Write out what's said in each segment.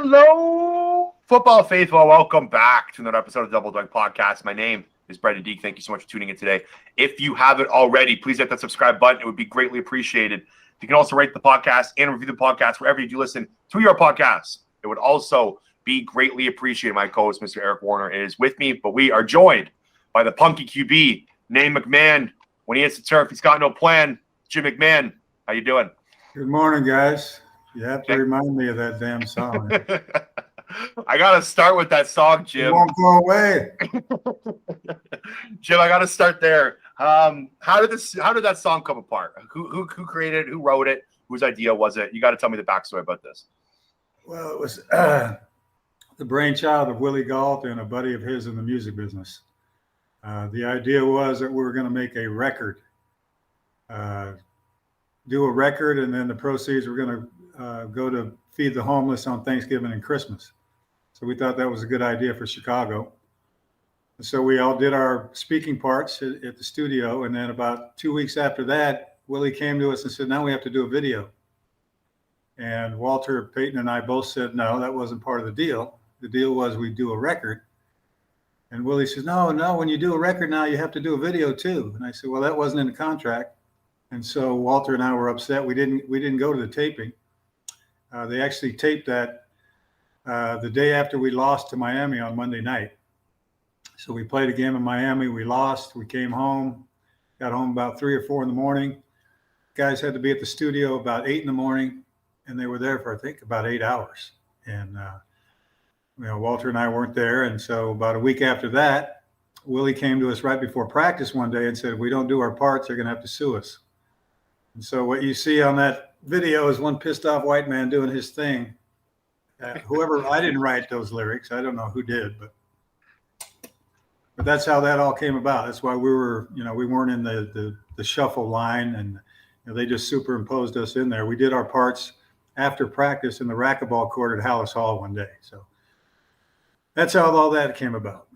Hello, football faithful. Welcome back to another episode of Double Doink Podcast. My name is Brenden and Eric. Thank you so much for tuning in today. If you haven't already, please hit that subscribe button. It would be greatly appreciated. You can also rate the podcast and review the podcast wherever you do listen to your podcasts. It would also be greatly appreciated. My co-host, Mr. Eric Warner, is with me, but we are joined by the punky QB, Jim McMahon. When he hits the turf, he's got no plan. Jim McMahon, how you doing? Good morning, guys. You have to remind me of that damn song. I gotta start with that song, Jim. It won't go away. Jim, I gotta start there. How did that song come apart? Who created it? Who wrote it? Whose idea was it? You got to tell me the backstory about this. Well, it was the brainchild of Willie Galt and a buddy of his in the music business. The idea was that we were going to make a record, do a record, and then the proceeds were going to go to feed the homeless on Thanksgiving and Christmas. So we thought that was a good idea for Chicago. And so we all did our speaking parts at the studio. And then about 2 weeks after that, Willie came to us and said, now we have to do a video. And Walter, Peyton, and I both said, no, that wasn't part of the deal. The deal was we'd do a record. And Willie says, no, when you do a record now, you have to do a video too. And I said, well, that wasn't in the contract. And so Walter and I were upset. We didn't go to the taping. They actually taped that the day after we lost to Miami on Monday night. So we played a game in Miami. We lost. We came home, got home about 3 or 4 in the morning. Guys had to be at the studio about 8 in the morning, and they were there for, I think, about 8 hours. And, Walter and I weren't there. And so about a week after that, Willie came to us right before practice one day and said, if we don't do our parts, they're going to have to sue us. And so what you see on that video is one pissed off white man doing his thing. I didn't write those lyrics. I don't know who did, but that's how that all came about. That's why we weren't in the shuffle line, and they just superimposed us in there. We did our parts after practice in the racquetball court at Hallis Hall one day. So that's how all that came about.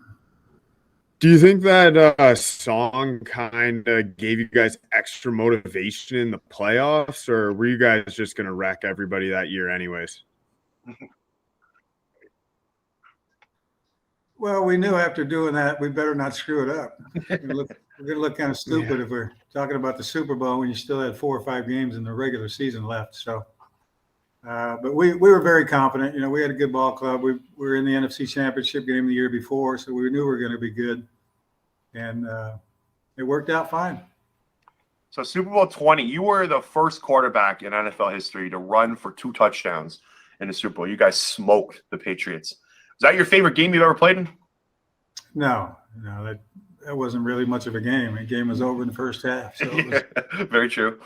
Do you think that song kind of gave you guys extra motivation in the playoffs, or were you guys just going to wreck everybody that year anyways? Well, we knew after doing that, we better not screw it up. We're going to look kind of stupid if we're talking about the Super Bowl when you still had 4 or 5 games in the regular season left. So, but we were very confident. We had a good ball club. We were in the NFC Championship game the year before, so we knew we were going to be good. And it worked out fine. So Super Bowl 20, you were the first quarterback in NFL history to run for 2 touchdowns in the Super Bowl. You guys smoked the Patriots. Is that your favorite game you've ever played in? No, that wasn't really much of a game. The game was over in the first half. So very true.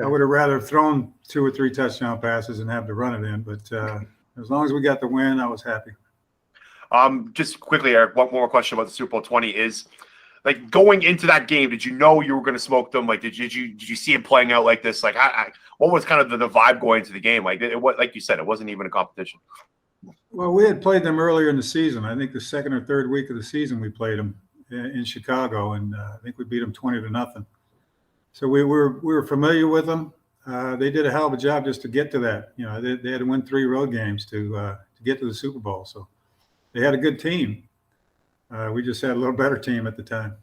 I would have rather thrown 2 or 3 touchdown passes and have to run it in. But as long as we got the win, I was happy. Just quickly, Eric, one more question about the Super Bowl 20 is, like, going into that game, did you know you were going to smoke them? Like, did you see it playing out like this? Like, what was kind of the vibe going into the game? Like, like you said, it wasn't even a competition. Well, we had played them earlier in the season. I think the second or third week of the season we played them in Chicago, and I think we beat them 20-0. So we were familiar with them. They did a hell of a job just to get to that. They had to win 3 road games to get to the Super Bowl. So they had a good team. We just had a little better team at the time.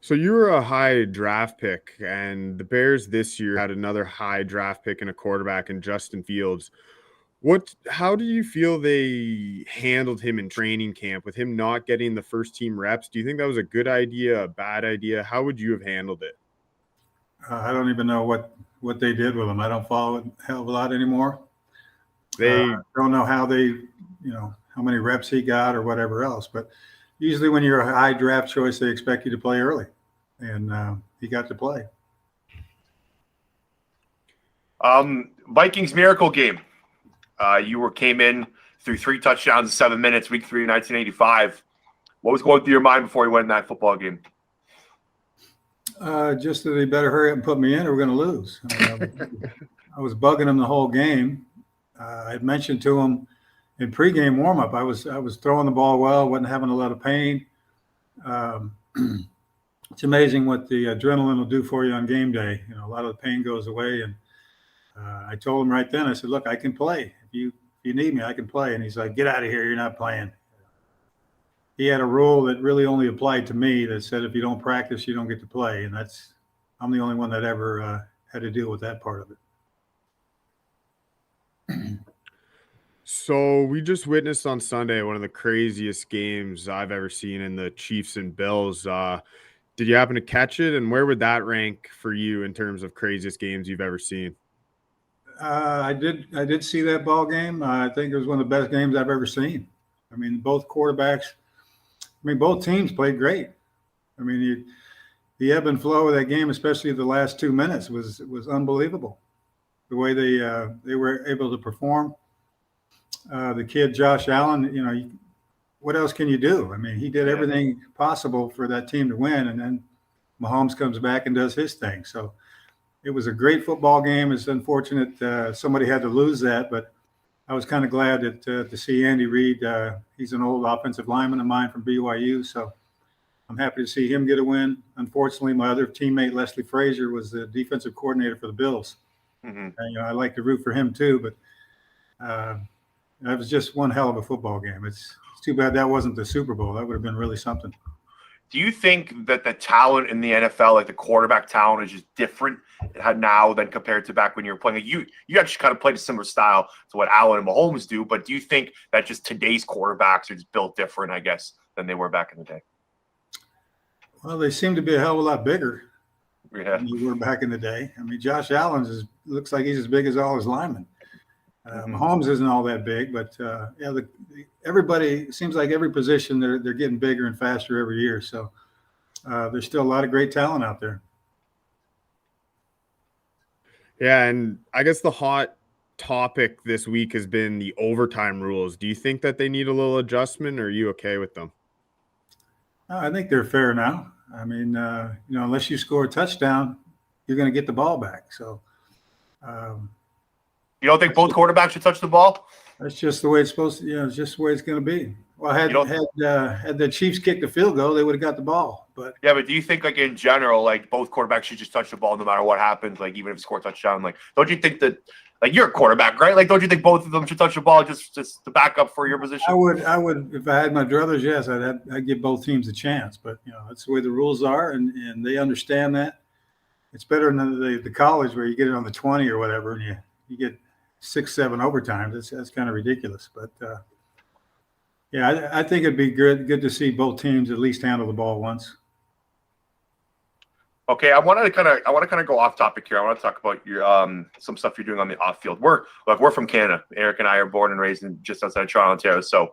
So you were a high draft pick, and the Bears this year had another high draft pick and a quarterback in Justin Fields. How do you feel they handled him in training camp with him not getting the first team reps? Do you think that was a good idea, a bad idea? How would you have handled it? I don't even know what they did with him. I don't follow it a hell of a lot anymore. They don't know how how many reps he got or whatever else. But usually when you're a high draft choice, they expect you to play early. And he got to play. Vikings miracle game. You came in through 3 touchdowns in 7 minutes, week 3 of 1985. What was going through your mind before you went in that football game? Just that they better hurry up and put me in or we're going to lose. I was bugging him the whole game. I had mentioned to him in pregame warmup, I was throwing the ball well, wasn't having a lot of pain. It's amazing what the adrenaline will do for you on game day. A lot of the pain goes away, and I told him right then, I said, look, I can play. If you need me, I can play. And he's like, get out of here. You're not playing. He had a rule that really only applied to me that said, if you don't practice, you don't get to play. And I'm the only one that ever had to deal with that part of it. So we just witnessed on Sunday one of the craziest games I've ever seen in the Chiefs and Bills. Did you happen to catch it? And where would that rank for you in terms of craziest games you've ever seen? I did see that ball game. I think it was one of the best games I've ever seen. I mean, both teams played great. I mean, the ebb and flow of that game, especially the last 2 minutes, was unbelievable. The way they were able to perform. The kid Josh Allen, what else can you do? I mean, he did everything possible for that team to win, and then Mahomes comes back and does his thing. So it was a great football game. It's unfortunate somebody had to lose that, but I was kind of glad to see Andy Reid. He's an old offensive lineman of mine from BYU, so I'm happy to see him get a win. Unfortunately, my other teammate, Leslie Frazier, was the defensive coordinator for the Bills. Mm-hmm. And, I like to root for him too, but that was just one hell of a football game. It's too bad that wasn't the Super Bowl. That would have been really something. Do you think that the talent in the NFL, like the quarterback talent, is just different now than compared to back when you were playing? You actually kind of played a similar style to what Allen and Mahomes do, but do you think that just today's quarterbacks are just built different, I guess, than they were back in the day? Well, they seem to be a hell of a lot bigger than they were back in the day. I mean, Josh Allen looks like he's as big as all his linemen. Mahomes isn't all that big, but everybody seems like every position they're getting bigger and faster every year. So there's still a lot of great talent out there. Yeah, and I guess the hot topic this week has been the overtime rules. Do you think that they need a little adjustment, or are you okay with them? I think they're fair now. I mean, unless you score a touchdown, you're going to get the ball back. So. You don't think both quarterbacks should touch the ball? That's just the way it's supposed to. It's just the way it's going to be. Well, had the Chiefs kicked the field goal, they would have got the ball. But but do you think, like in general, like both quarterbacks should just touch the ball no matter what happens? Like even if you score a touchdown, like don't you think that, like you're a quarterback, right? Like don't you think both of them should touch the ball just to back up for your position? I would if I had my druthers. Yes, I'd give both teams a chance. But that's the way the rules are, and they understand that. It's better than the college where you get it on the 20 or whatever, and you get 6-7 overtimes. That's kind of ridiculous. But I think it'd be good to see both teams at least handle the ball once. Okay, I want to kind of go off topic here. I want to talk about your some stuff you're doing on the off field. We're from Canada. Eric and I are born and raised just outside of Toronto, Ontario. So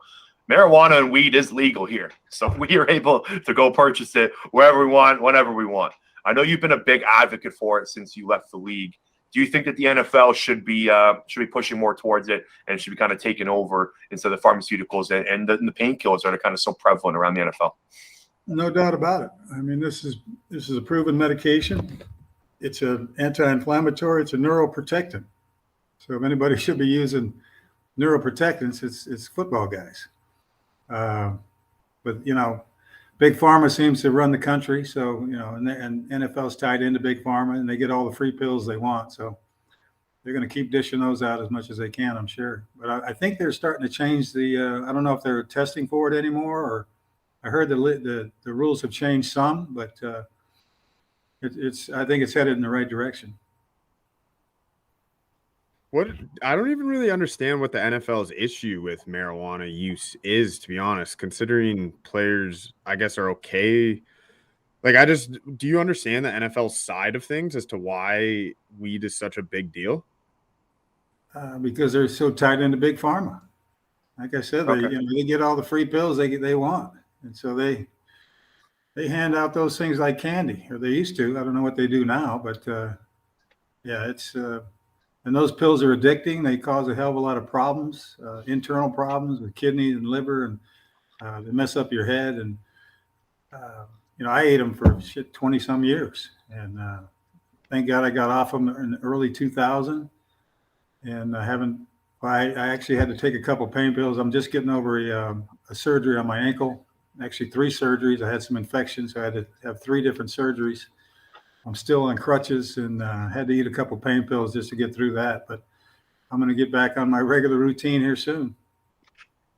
marijuana and weed is legal here. So we are able to go purchase it wherever we want, whenever we want. I know you've been a big advocate for it since you left the league. Do you think that the NFL should be pushing more towards it and should be kind of taking over instead of the pharmaceuticals and the painkillers that are kind of so prevalent around the NFL? No doubt about it. I mean, this is a proven medication. It's an anti-inflammatory. It's a neuroprotectant. So if anybody should be using neuroprotectants, it's football guys. But Big Pharma seems to run the country, so and NFL's tied into Big Pharma, and they get all the free pills they want. So they're going to keep dishing those out as much as they can, I'm sure. But I think they're starting to change the. I don't know if they're testing for it anymore, or I heard the rules have changed some, but I think it's headed in the right direction. I don't even really understand what the NFL's issue with marijuana use is, to be honest, considering players, I guess, are okay. Like, do you understand the NFL's side of things as to why weed is such a big deal? Because they're so tied into Big Pharma. Like I said, they get all the free pills they want. And so they hand out those things like candy, or they used to. I don't know what they do now, but it's and those pills are addicting. They cause a hell of a lot of problems, internal problems with kidney and liver, and they mess up your head. And I ate them for 20 some years, and thank God I got off them in early 2000. And I haven't. I actually had to take a couple pain pills. I'm just getting over a surgery on my ankle. Actually, 3 surgeries. I had some infections, so I had to have 3 different surgeries I'm still on crutches and had to eat a couple pain pills just to get through that. But I'm going to get back on my regular routine here soon.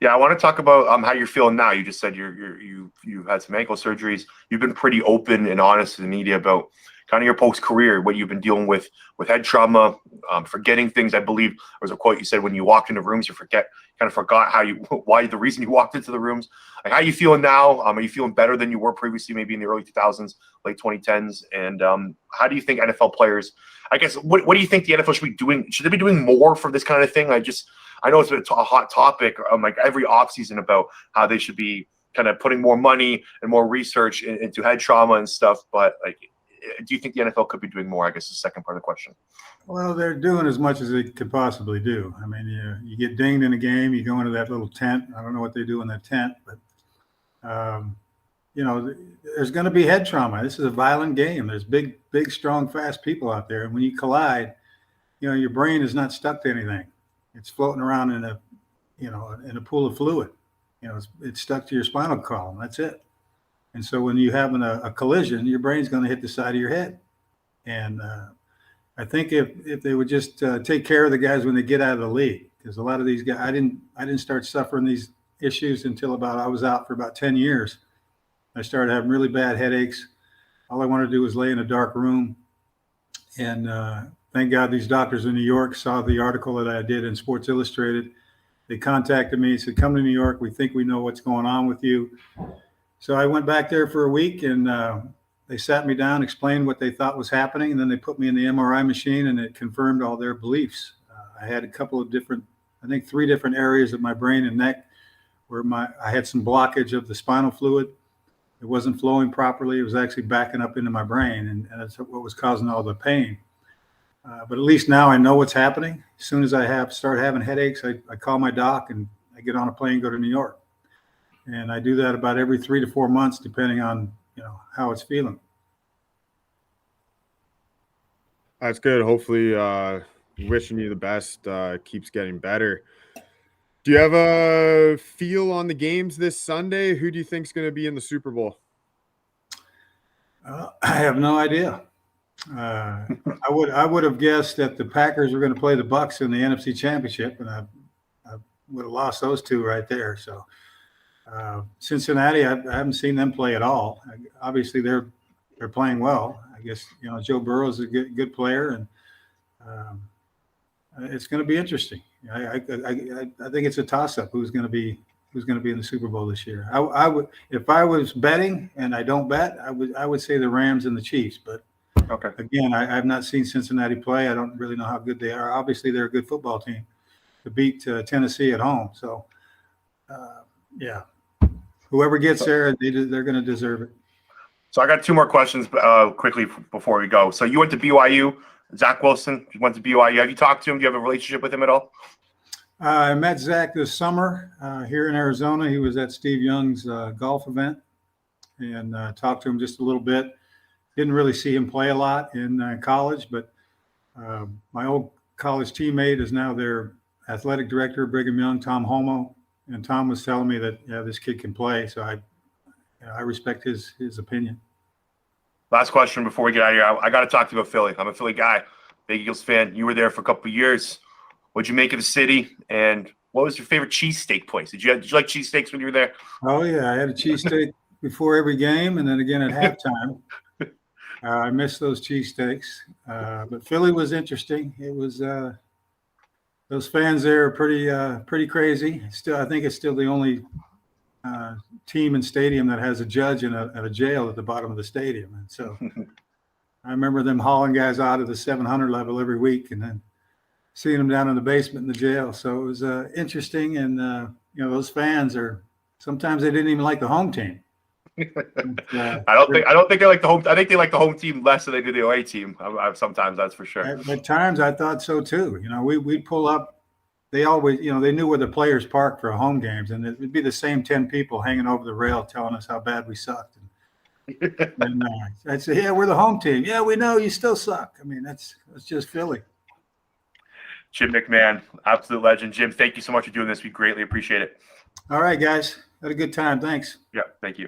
Yeah, I want to talk about how you're feeling now. You just said you've had some ankle surgeries. You've been pretty open and honest to the media about kind of your post-career, what you've been dealing with head trauma, forgetting things. I believe there was a quote you said when you walked into rooms, kind of forgot why the reason you walked into the rooms. Like, how are you feeling now? Are you feeling better than you were previously, maybe in the early 2000s, late 2010s? And how do you think NFL players, I guess, what do you think the NFL should be doing? Should they be doing more for this kind of thing? I know it's a hot topic, like every offseason, about how they should be kind of putting more money and more research into head trauma and stuff. But like, do you think the NFL could be doing more? I guess is the second part of the question. Well, they're doing as much as they could possibly do. I mean, you get dinged in a game, you go into that little tent. I don't know what they do in that tent, but there's going to be head trauma. This is a violent game. There's big, strong, fast people out there, and when you collide, your brain is not stuck to anything. It's floating around in a pool of fluid. It's stuck to your spinal column. That's it. And so when you have a collision, your brain's going to hit the side of your head. And I think if they would just take care of the guys when they get out of the league, because a lot of these guys, I didn't start suffering these issues until I was out for about 10 years. I started having really bad headaches. All I wanted to do was lay in a dark room. And thank God these doctors in New York saw the article that I did in Sports Illustrated. They contacted me and said, "Come to New York. We think we know what's going on with you." So I went back there for a week, and they sat me down, explained what they thought was happening, and then they put me in the MRI machine, and it confirmed all their beliefs. I had a couple of three different areas of my brain and neck where I had some blockage of the spinal fluid. It wasn't flowing properly. It was actually backing up into my brain, and that's what was causing all the pain. But at least now I know what's happening. As soon as I start having headaches, I call my doc, and I get on a plane and go to New York. And I do that about every 3 to 4 months, depending on how it's feeling. That's good. Hopefully, wishing you the best. Keeps getting better. Do you have a feel on the games this Sunday? Who do you think is going to be in the Super Bowl? I have no idea. I would have guessed that the Packers were going to play the Bucs in the NFC Championship, and I would have lost those two right there. So Cincinnati, I haven't seen them play at all. Obviously, they're playing well. I guess Joe Burrow is a good player, and it's going to be interesting. I think it's a toss-up who's going to be in the Super Bowl this year. I would, if I was betting, and I don't bet, I would say the Rams and the Chiefs. But okay, again, I have not seen Cincinnati play. I don't really know how good they are. Obviously, they're a good football team to beat Tennessee at home. So, yeah, whoever gets there, they're going to deserve it. So I got two more questions quickly before we go. So you went to BYU. Zach Wilson went to BYU. Have you talked to him? Do you have a relationship with him at all? I met Zach this summer here in Arizona. He was at Steve Young's golf event, and talked to him just a little bit. Didn't really see him play a lot in college, but my old college teammate is now their athletic director of Brigham Young, Tom Homo, and Tom was telling me that this kid can play. So I respect his opinion. Last question before we get out of here. I got to talk to you about Philly. I'm a Philly guy, big Eagles fan. You were there for a couple of years. What'd you make of the city? And what was your favorite cheesesteak place? Did you like cheesesteaks when you were there? Oh, yeah. I had a cheesesteak before every game and then again at halftime. I miss those cheesesteaks. But Philly was interesting. It was those fans there are pretty crazy. I think it's still the only team and stadium that has a judge and a jail at the bottom of the stadium. And so I remember them hauling guys out of the 700 level every week and then seeing them down in the basement in the jail. So it was interesting. And, those fans sometimes they didn't even like the home team. I don't think they like the home. I think they like the home team less than they do the away team. Sometimes, that's for sure. At times I thought so too. We'd pull up. They always, they knew where the players parked for home games, and it'd be the same 10 people hanging over the rail telling us how bad we sucked. And I'd say, "Yeah, we're the home team." "Yeah, we know you still suck." I mean, that's just Philly. Jim McMahon, absolute legend. Jim, thank you so much for doing this. We greatly appreciate it. All right, guys, had a good time. Thanks. Yeah, thank you.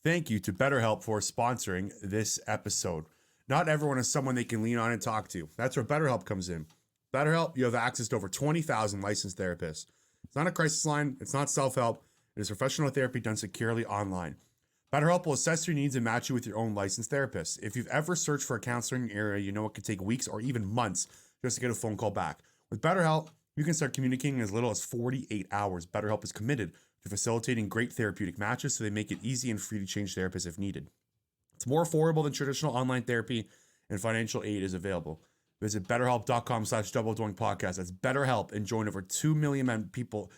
Thank you to BetterHelp for sponsoring this episode. Not everyone is someone they can lean on and talk to. That's where BetterHelp comes in. BetterHelp, you have access to over 20,000 licensed therapists. It's not a crisis line. It's not self-help. It is professional therapy done securely online. BetterHelp will assess your needs and match you with your own licensed therapist. If you've ever searched for a counselor in your area, you know it can take weeks or even months just to get a phone call back. With BetterHelp, you can start communicating in as little as 48 hours. BetterHelp is committed to facilitating great therapeutic matches, so they make it easy and free to change therapists if needed. It's more affordable than traditional online therapy, and financial aid is available. Visit betterhelp.com/doubledoingpodcast. That's BetterHelp, and join over 2 million people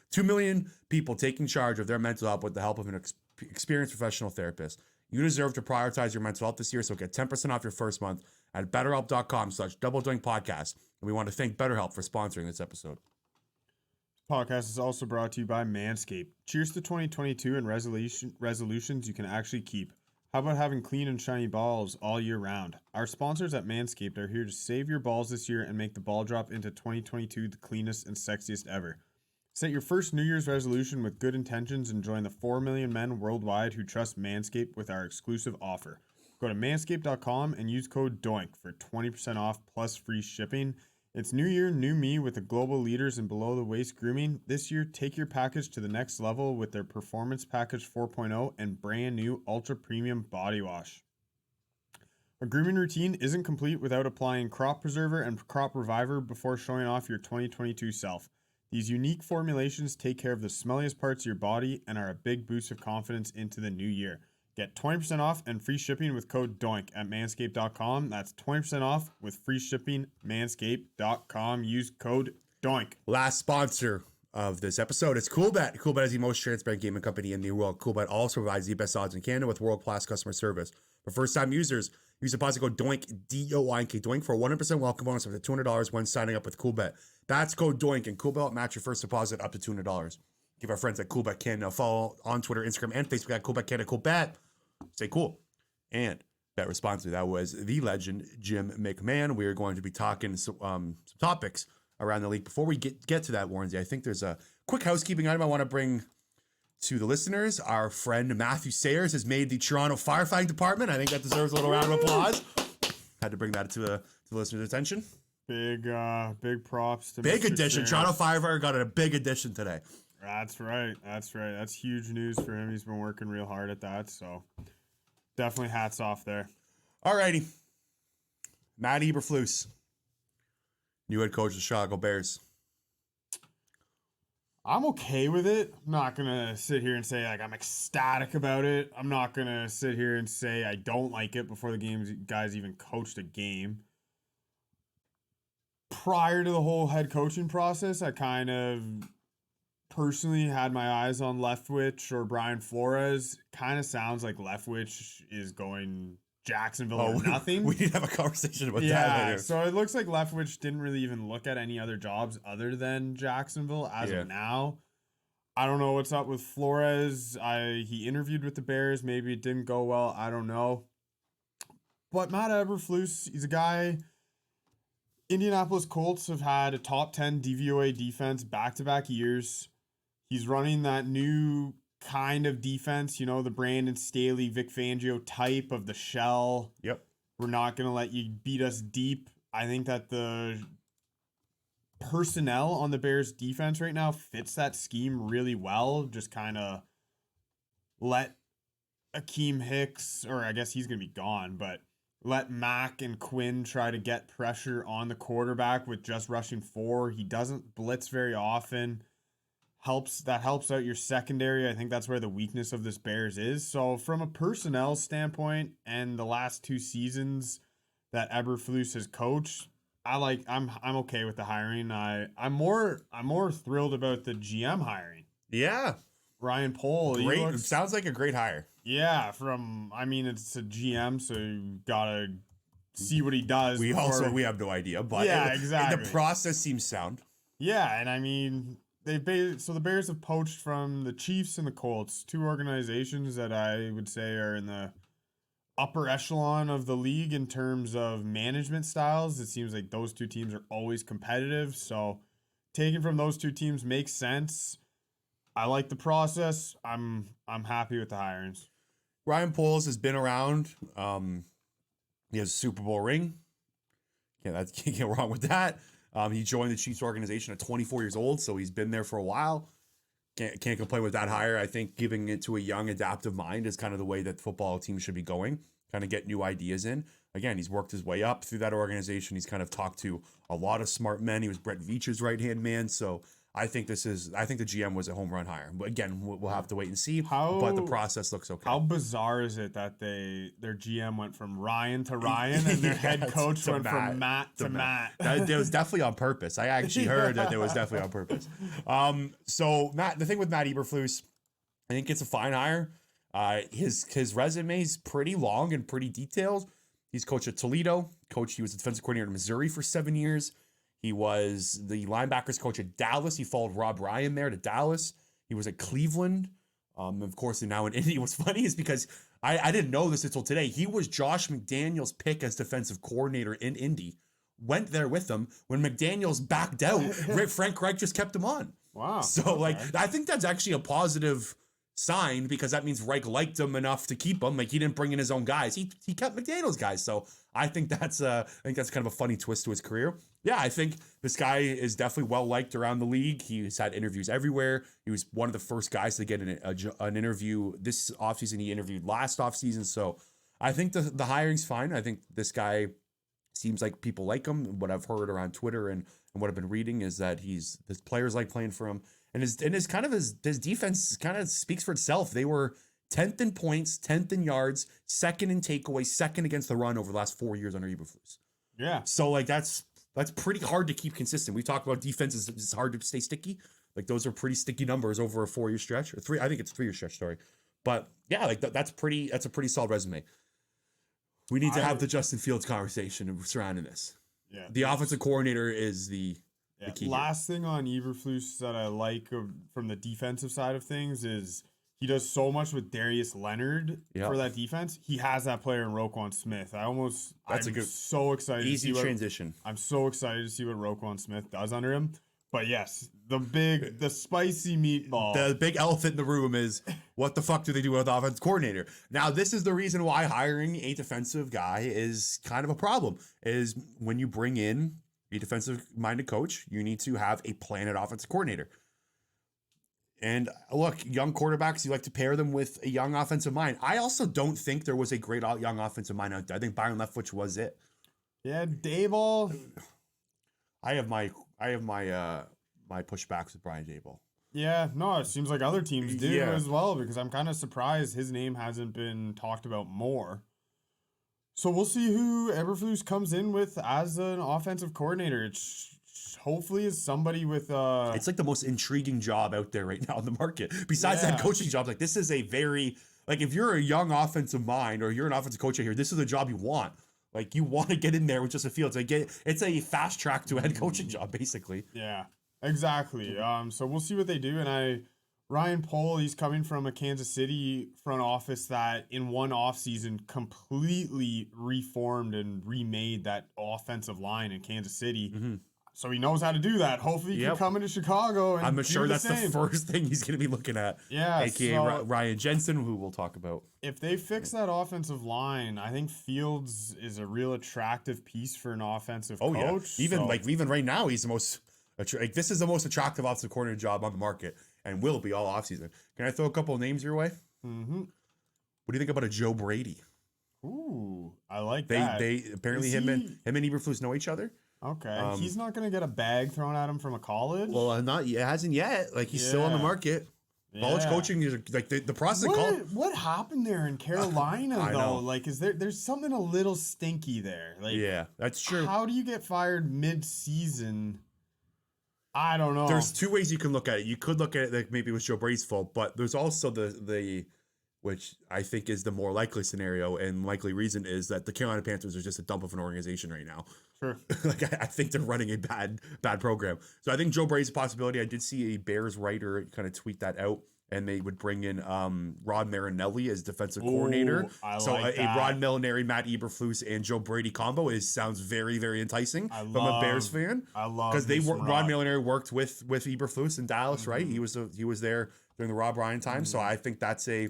taking charge of their mental health with the help of an experienced professional therapist. You deserve to prioritize your mental health this year, so get 10% off your first month at betterhelp.com/doubledoingpodcast. And we want to thank BetterHelp for sponsoring this episode. Podcast is also brought to you by Manscaped. Cheers to 2022 and resolutions you can actually keep. How about having clean and shiny balls all year round? Our sponsors at Manscaped are here to save your balls this year and make the ball drop into 2022 the cleanest and sexiest ever. Set your first New Year's resolution with good intentions and join the 4 million men worldwide who trust Manscaped with our exclusive offer. Go to manscaped.com and use code DOINK for 20% off plus free shipping. It's New Year, new me with the global leaders in below-the-waist grooming. This year, take your package to the next level with their Performance Package 4.0 and brand new Ultra Premium Body Wash. A grooming routine isn't complete without applying Crop Preserver and Crop Reviver before showing off your 2022 self. These unique formulations take care of the smelliest parts of your body and are a big boost of confidence into the new year. Get 20% off and free shipping with code DOINK at manscaped.com. That's 20% off with free shipping, manscaped.com. Use code DOINK. Last sponsor of this episode is CoolBet. CoolBet is the most transparent gaming company in the world. CoolBet also provides the best odds in Canada with world-class customer service. For first-time users, use the deposit code DOINK, D-O-I-N-K, DOINK for a 100% welcome bonus up to $200 when signing up with CoolBet. That's code DOINK, and CoolBet will match your first deposit up to $200. Give our friends at CoolBet Canada a follow on Twitter, Instagram, and Facebook at CoolBet Canada. CoolBet. Stay cool. And bet responsibly. That was the legend, Jim McMahon. We are going to be talking some topics around the league. Before we get to that, Warrensy, I think there's a quick housekeeping item I want to bring to the listeners. Our friend Matthew Sayers has made the Toronto Firefighting Department. I think that deserves a little round of applause. Had to bring that to the listeners' attention. Big props to Big Mr. addition. Sayers. Toronto Firefighter got a big addition today. That's right. That's huge news for him. He's been working real hard at that, so definitely hats off there. Alrighty. Matt Eberflus, new head coach of the Chicago Bears. I'm okay with it. I'm not going to sit here and say like I'm ecstatic about it. I'm not going to sit here and say I don't like it before the guys even coached a game. Prior to the whole head coaching process, I kind of personally had my eyes on Leftwich or Brian Flores. Kind of sounds like Leftwich is going Jacksonville or nothing. We need to have a conversation about that later. So it looks like Leftwich didn't really even look at any other jobs other than Jacksonville as of now. I don't know what's up with Flores. He interviewed with the Bears. Maybe it didn't go well. I don't know. But Matt Eberflus, he's a guy. Indianapolis Colts have had a top 10 DVOA defense back-to-back years. He's running that new kind of defense, the Brandon Staley, Vic Fangio type of the shell. Yep. We're not going to let you beat us deep. I think that the personnel on the Bears defense right now fits that scheme really well. Just kind of let Akeem Hicks, or I guess he's going to be gone, but let Mack and Quinn try to get pressure on the quarterback with just rushing 4. He doesn't blitz very often. Helps out your secondary. I think that's where the weakness of this Bears is. So from a personnel standpoint and the last 2 seasons that Eberflus has coached, I'm okay with the hiring. I'm more thrilled about the GM hiring. Yeah. Ryan Pohl. Great. Sounds like a great hire. Yeah, it's a GM, so you gotta see what he does. We have no idea, but exactly. The process seems sound. Yeah, and I mean the Bears have poached from the Chiefs and the Colts, 2 organizations that I would say are in the upper echelon of the league in terms of management styles. It seems like those 2 teams are always competitive, so taking from those 2 teams makes sense. I like the process. I'm happy with the hirings. Ryan Poles has been around. He has a Super Bowl ring. Can't get wrong with that. He joined the Chiefs organization at 24 years old, so he's been there for a while. Can't complain with that hire. I think giving it to a young, adaptive mind is kind of the way that football teams should be going. Kind of get new ideas in. Again, he's worked his way up through that organization. He's kind of talked to a lot of smart men. He was Brett Veach's right-hand man. So I think the GM was a home run hire. But again, we'll have to wait and see. But the process looks okay. How bizarre is it that their GM went from Ryan to Ryan and their head coach went from Matt to Matt? It was definitely on purpose. I actually heard that it was definitely on purpose. So Matt, the thing with Matt Eberflus, I think it's a fine hire. His resume is pretty long and pretty detailed. He's coached at Toledo. He was a defensive coordinator in Missouri for 7 years. He was the linebackers coach at Dallas. He followed Rob Ryan there to Dallas. He was at Cleveland. Of course, and now in Indy. What's funny is because I didn't know this until today. He was Josh McDaniels' pick as defensive coordinator in Indy. Went there with him. When McDaniels backed out, Frank Reich just kept him on. Wow. So, I think that's actually a positive sign because that means Reich liked him enough to keep him. Like, he didn't bring in his own guys. He kept McDaniels' guys. So I think that's kind of a funny twist to his career. Yeah, I think this guy is definitely well liked around the league. He's had interviews everywhere. He was one of the first guys to get an interview this offseason. He interviewed last offseason. So I think the hiring's fine. I think this guy seems like people like him. What I've heard around Twitter and what I've been reading is that his players like playing for him. And his defense kind of speaks for itself. They were 10th in points, 10th in yards, second in takeaways, second against the run over the last 4 years under Eberflus. Yeah. So that's pretty hard to keep consistent. We talked about defenses; it's hard to stay sticky. Like, those are pretty sticky numbers over a 4-year stretch, or three. I think it's 3-year stretch. Sorry, but yeah, that's a pretty solid resume. We need to have the Justin Fields conversation surrounding this. Yeah. The offensive coordinator is the key. Last thing on Eberflus that I like from the defensive side of things is he does so much with Darius Leonard for that defense. He has that player in Roquan Smith. I'm so excited. Easy transition. I'm so excited to see what Roquan Smith does under him. But yes, the spicy meatball. The big elephant in the room is, what the fuck do they do with the offense coordinator? Now, this is the reason why hiring a defensive guy is kind of a problem, is when you bring in a defensive-minded coach, you need to have a plan at offensive coordinator. And look, young quarterbacks, you like to pair them with a young offensive mind. I also don't think there was a great young offensive mind out there. I think Byron Leftwich was it. Yeah, Daboll. I have my pushbacks with Brian Daboll. Yeah, no, it seems like other teams do as well, because I'm kind of surprised his name hasn't been talked about more. So we'll see who Eberflus comes in with as an offensive coordinator. It's hopefully is somebody with It's like the most intriguing job out there right now in the market. Besides that coaching job, like, this is a very, like, if you're a young offensive mind or you're an offensive coach out here, this is the job you want. Like, you want to get in there with Justin Fields. It's a fast track to a head coaching job, basically. Yeah, exactly. So we'll see what they do. And Ryan Pohl, he's coming from a Kansas City front office that in one offseason completely reformed and remade that offensive line in Kansas City. Mm-hmm. So he knows how to do that. Hopefully he can come into Chicago and I'm sure that's the first thing he's going to be looking at. Yeah. AKA Ryan Jensen, who we'll talk about. If they fix that offensive line, I think Fields is a real attractive piece for an offensive coach. Yeah. Even right now, he's the most this is the most attractive offensive coordinator job on the market and will be all offseason. Can I throw a couple of names your way? Mm-hmm. What do you think about a Joe Brady? Ooh, I like that. They apparently him and Eberflus know each other. Okay, he's not going to get a bag thrown at him from a college? Well, it hasn't yet. Like, he's still on the market. College coaching is like the process. What happened there in Carolina, though? Know. Like, there's something a little stinky there. Like, yeah, that's true. How do you get fired mid-season? I don't know. There's two ways you can look at it. You could look at it like maybe it was Joe Brady's fault, but there's also the which I think is the more likely scenario and likely reason is that the Carolina Panthers are just a dump of an organization right now. Sure. Like, I think they're running a bad program. So I think Joe Brady's a possibility. I did see a Bears writer kind of tweet that out, and they would bring in Rod Marinelli as defensive coordinator. So a Rod Marinelli, Matt Eberflus, and Joe Brady combo sounds very, very enticing from a Bears fan. I love because Rod Marinelli worked with Eberflus in Dallas, right? He was there during the Rob Ryan time. So I think that's a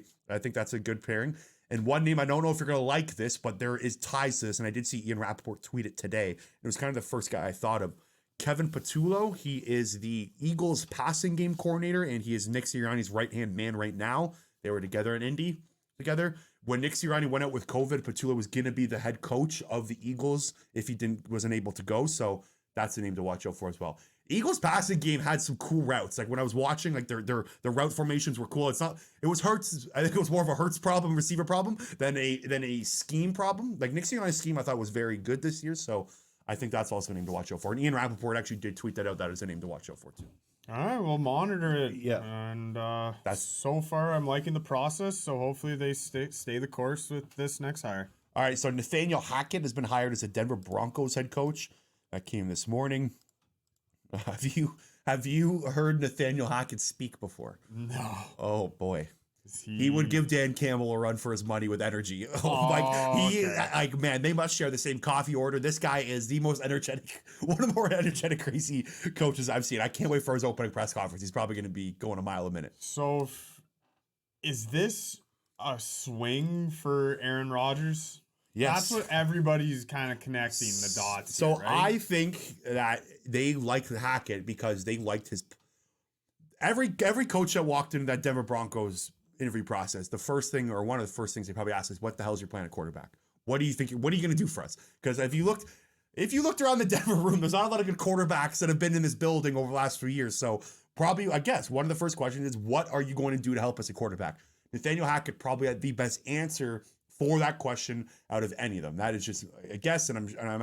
good pairing. And one name, I don't know if you're going to like this, but there is ties to this. And I did see Ian Rappaport tweet it today. It was kind of the first guy I thought of. Kevin Patoulo, he is the Eagles passing game coordinator, and he is Nick Sirianni's right-hand man right now. They were together in Indy together. When Nick Sirianni went out with COVID, Patoulo was going to be the head coach of the Eagles if he wasn't able to go. So that's the name to watch out for as well. Eagles passing game had some cool routes. Like when I was watching, like their route formations were cool. It was Hurts. I think it was more of a Hurts problem, receiver problem than a scheme problem. Like Nick Sirianni's scheme, I thought was very good this year. So I think that's also a name to watch out for. And Ian Rappaport actually did tweet that out. That is a name to watch out for too. All right, we'll monitor it. Yeah. And so far, I'm liking the process. So hopefully they stay the course with this next hire. All right, so Nathaniel Hackett has been hired as a Denver Broncos head coach. That came this morning. Have you heard Nathaniel Hackett speak before? No. Oh boy. He would give Dan Campbell a run for his money with energy. Like man, they must share the same coffee order. This guy is the most energetic, one of the more energetic, crazy coaches I've seen. I can't wait for his opening press conference. He's probably going to be going a mile a minute. So, is this a swing for Aaron Rodgers? Yes. That's what everybody's kind of connecting the dots. So here, right? I think that they liked Hackett because they liked his. Every coach that walked into that Denver Broncos interview process, the first thing or one of the first things they probably asked is, "What the hell is your plan at quarterback? What do you think? What are you going to do for us?" Because if you looked around the Denver room, there's not a lot of good quarterbacks that have been in this building over the last few years. So probably, I guess, one of the first questions is, "What are you going to do to help us at quarterback?" Nathaniel Hackett probably had the best answer for that question out of any of them. That is just a guess, and I'm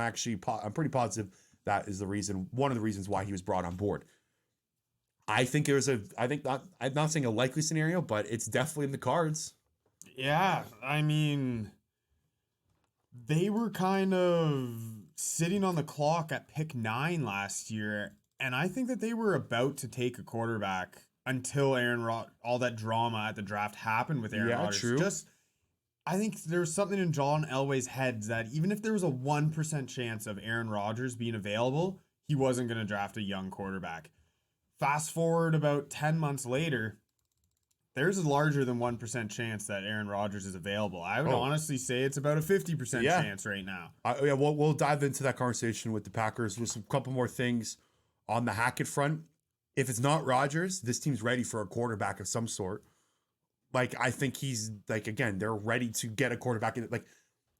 pretty positive that is one of the reasons why he was brought on board. I think I'm not saying a likely scenario, but it's definitely in the cards. Yeah, I mean, they were kind of sitting on the clock at pick 9 last year, and I think that they were about to take a quarterback until all that drama at the draft happened with Aaron Rodgers. True. I think there's something in John Elway's head that even if there was a 1% chance of Aaron Rodgers being available, he wasn't going to draft a young quarterback. Fast forward about 10 months later, there's a larger than 1% chance that Aaron Rodgers is available. I would honestly say it's about a 50% chance right now. We'll dive into that conversation with the Packers with a couple more things on the Hackett front. If it's not Rodgers, this team's ready for a quarterback of some sort. Like, I think he's, like, again, they're ready to get a quarterback. Like,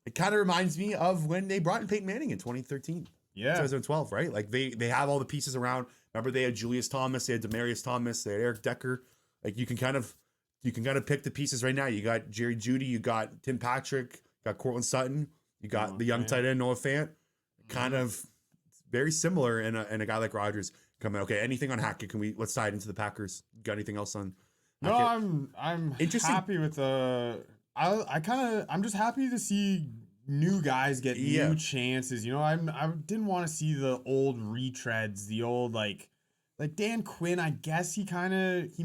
it kind of reminds me of when they brought in Peyton Manning in 2013. Yeah. 2012, right? Like, they have all the pieces around. Remember, they had Julius Thomas, they had Demarius Thomas, they had Eric Decker. Like, you can kind of pick the pieces right now. You got Jerry Jeudy, you got Tim Patrick, you got Cortland Sutton, you got the young tight end Noah Fant. Kind of very similar in a guy like Rodgers coming. Okay, anything on Hackett? Let's tie it into the Packers. Got anything else on? No, I'm happy with the. I'm just happy to see new guys get new chances. You know, I didn't want to see the old retreads, the old like Dan Quinn. I guess he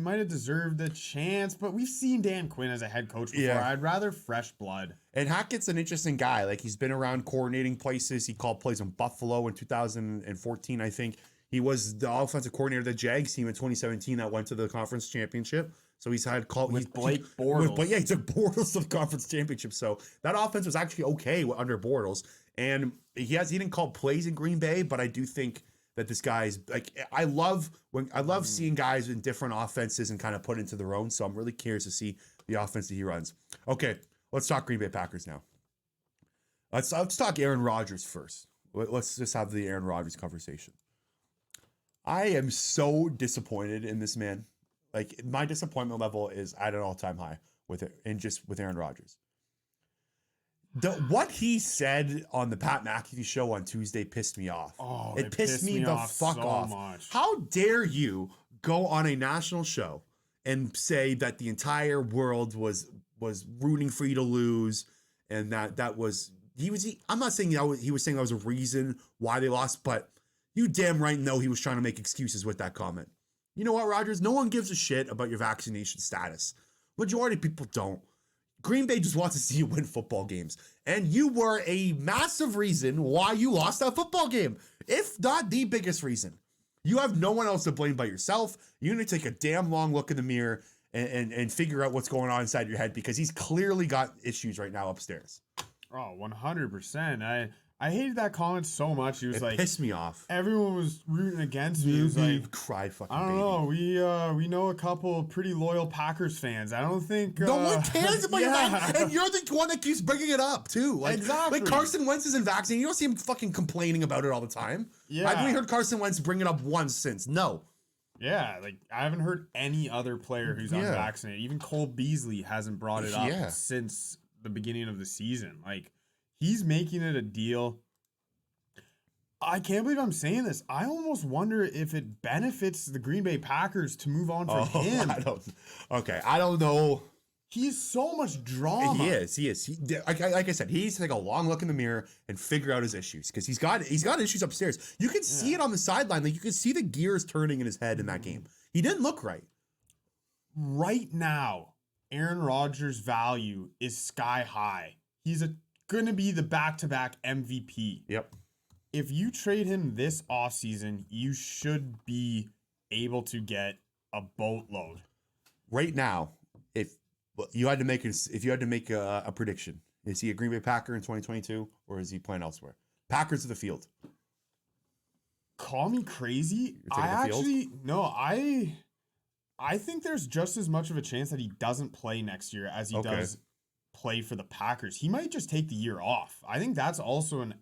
might have deserved a chance, but we've seen Dan Quinn as a head coach before. Yeah. I'd rather fresh blood. And Hackett's an interesting guy. Like, he's been around coordinating places. He called plays in Buffalo in 2014, I think. He was the offensive coordinator of the Jags team in 2017 that went to the conference championship. So he's had with Blake Bortles. He took Bortles to the conference championship. So that offense was actually okay under Bortles. And he didn't call plays in Green Bay, but I do think that this guy's like, I love seeing guys in different offenses and kind of put into their own. So I'm really curious to see the offense that he runs. Okay, let's talk Green Bay Packers now. Let's talk Aaron Rodgers first. Let's just have the Aaron Rodgers conversation. I am so disappointed in this man. Like, my disappointment level is at an all-time high with Aaron Rodgers. What he said on the Pat McAfee show on Tuesday pissed me off. Oh, it pissed me the fuck off. Much. How dare you go on a national show and say that the entire world was rooting for you to lose, and that was I'm not saying he was saying that was a reason why they lost, but you damn right know he was trying to make excuses with that comment. You know what, Rodgers? No one gives a shit about your vaccination status. Majority of people don't. Green Bay just wants to see you win football games. And you were a massive reason why you lost that football game. If not the biggest reason. You have no one else to blame but yourself. You need to take a damn long look in the mirror and figure out what's going on inside your head, because he's clearly got issues right now upstairs. Oh, 100%. I hated that comment so much. He was It like, pissed me off. everyone was rooting against me. He was like, Cry fucking I don't baby. know. We know a couple of pretty loyal Packers fans. I don't think No one cares about your Yeah. life, and you're the one that keeps bringing it up too. Like, Exactly. Like Carson Wentz isn't vaccinated. You don't see him fucking complaining about it all the time. Yeah. I've only heard Carson Wentz bring it up once since. No. Yeah, like I haven't heard any other player who's Yeah. unvaccinated. Even Cole Beasley hasn't brought it up Yeah. since the beginning of the season. Like, he's making it a deal. I can't believe I'm saying this. I almost wonder if it benefits the Green Bay Packers to move on from him. I don't know. He's so much drama. He is. Like I said, he needs to take a long look in the mirror and figure out his issues, because he's got issues upstairs. You can see it on the sideline. Like, you can see the gears turning in his head in that game. He didn't look right. Right now, Aaron Rodgers' value is sky high. He's going to be the back-to-back MVP. Yep. If you trade him this offseason, you should be able to get a boatload. Right now, if you had to make a prediction, is he a Green Bay Packer in 2022, or is he playing elsewhere? Packers to the field. Call me crazy. I think there's just as much of a chance that he doesn't play next year as he does play for the Packers. He might just take the year off. I think that's also an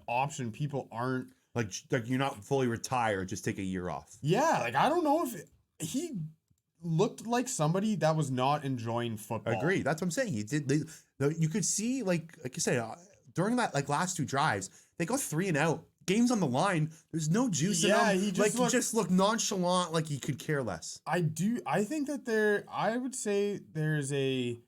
option people aren't like you're not fully retired, just take a year off. Yeah, like I don't know if he looked like somebody that was not enjoying football. I agree. That's what I'm saying. He did. You could see, like you said, during that last two drives, they go 3 and out. Game's on the line. There's no juice in him. He just looked nonchalant, like he could care less. I think that I would say there's a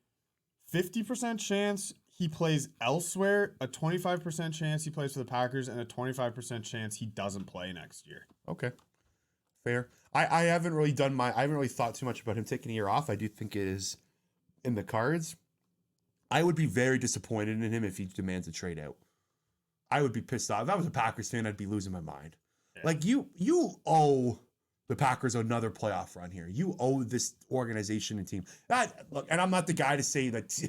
50% chance he plays elsewhere, a 25% chance he plays for the Packers, and a 25% chance he doesn't play next year. Okay. Fair. I haven't really thought too much about him taking a year off. I do think it is in the cards. I would be very disappointed in him if he demands a trade out. I would be pissed off. If I was a Packers fan, I'd be losing my mind. Yeah. Like, you owe the Packers another playoff run here. You owe this organization and team. Look, and I'm not the guy to say that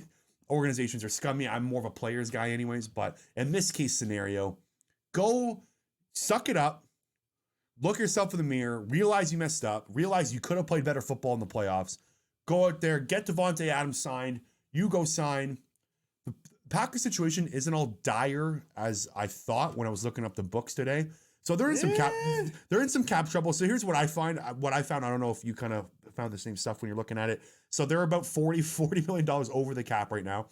organizations are scummy. I'm more of a players guy anyways. But in this case scenario, go suck it up. Look yourself in the mirror. Realize you messed up. Realize you could have played better football in the playoffs. Go out there. Get Davante Adams signed. You go sign. The Packers situation isn't all dire as I thought when I was looking up the books today. So they're in some cap trouble. So here's what I found. I don't know if you kind of found the same stuff when you're looking at it. So they're about $40 million over the cap right now.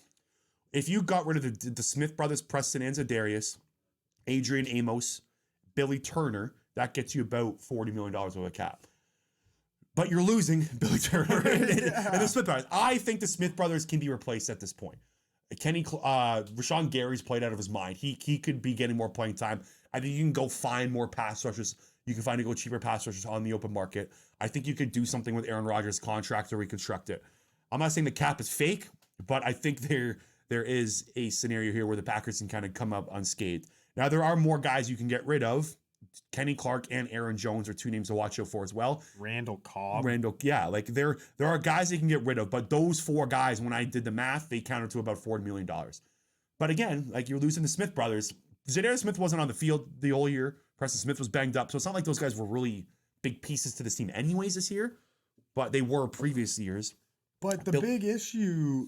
If you got rid of the Smith brothers, Preston and Zadarius, Adrian Amos, Billy Turner, that gets you about $40 million over the cap. But you're losing Billy Turner and the Smith brothers. I think the Smith brothers can be replaced at this point. Rashawn Gary's played out of his mind. He could be getting more playing time. I think you can go find more pass rushers. You can find cheaper pass rushers on the open market. I think you could do something with Aaron Rodgers' contract to reconstruct it. I'm not saying the cap is fake, but I think there is a scenario here where the Packers can kind of come up unscathed. Now, there are more guys you can get rid of. Kenny Clark and Aaron Jones are two names to watch out for as well. Randall Cobb. Like there are guys they can get rid of, but those 4 guys, when I did the math, they counted to about $40 million. But again, like, you're losing the Smith brothers. Zadarius Smith wasn't on the field the whole year. Preston Smith was banged up. So it's not like those guys were really big pieces to this team anyways this year, but they were previous years. But the big issue